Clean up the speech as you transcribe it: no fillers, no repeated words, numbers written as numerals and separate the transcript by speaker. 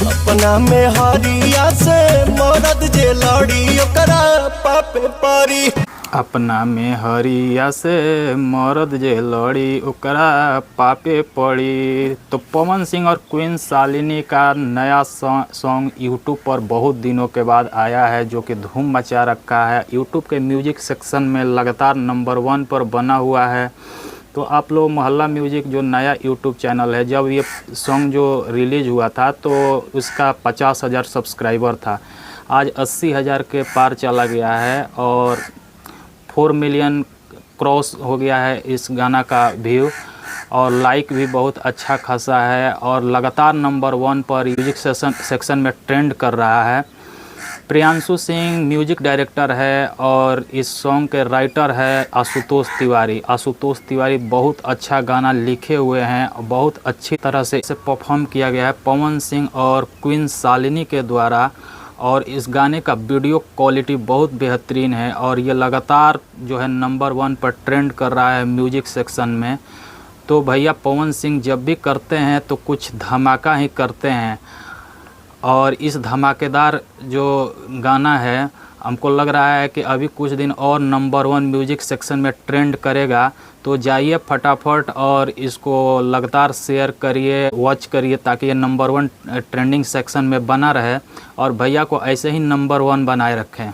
Speaker 1: अपना में हरिया से मरद जे लड़ी ओकरा पापे परी।
Speaker 2: अपना में हरिया से मरद जे लड़ी ओकरा पापे पड़ी। तो पवन सिंह और क्वीन शालिनी का नया सॉन्ग यूट्यूब पर बहुत दिनों के बाद आया है, जो कि धूम मचा रखा है। यूट्यूब के म्यूजिक सेक्शन में लगातार नंबर 1 पर बना हुआ है। तो आप लोग मोहल्ला म्यूजिक जो नया यूट्यूब चैनल है, जब ये सॉन्ग जो रिलीज़ हुआ था तो उसका 50,000 सब्सक्राइबर था। आज 80,000 के पार चला गया है और 4 मिलियन क्रॉस हो गया है इस गाना का व्यू, और लाइक भी बहुत अच्छा खासा है और लगातार नंबर 1 पर म्यूजिक सेक्शन में ट्रेंड कर रहा है। प्रियांशु सिंह म्यूजिक डायरेक्टर है और इस सॉन्ग के राइटर है आशुतोष तिवारी। आशुतोष तिवारी बहुत अच्छा गाना लिखे हुए हैं और बहुत अच्छी तरह से इसे परफॉर्म किया गया है पवन सिंह और क्वीन शालिनी के द्वारा। और इस गाने का वीडियो क्वालिटी बहुत बेहतरीन है और ये लगातार जो है नंबर 1 पर ट्रेंड कर रहा है म्यूजिक सेक्शन में। तो भैया पवन सिंह जब भी करते हैं तो कुछ धमाका ही करते हैं, और इस धमाकेदार जो गाना है हमको लग रहा है कि अभी कुछ दिन और नंबर 1 म्यूजिक सेक्शन में ट्रेंड करेगा। तो जाइए फटाफट और इसको लगातार शेयर करिए, वॉच करिए, ताकि ये नंबर 1 ट्रेंडिंग सेक्शन में बना रहे और भैया को ऐसे ही नंबर 1 बनाए रखें।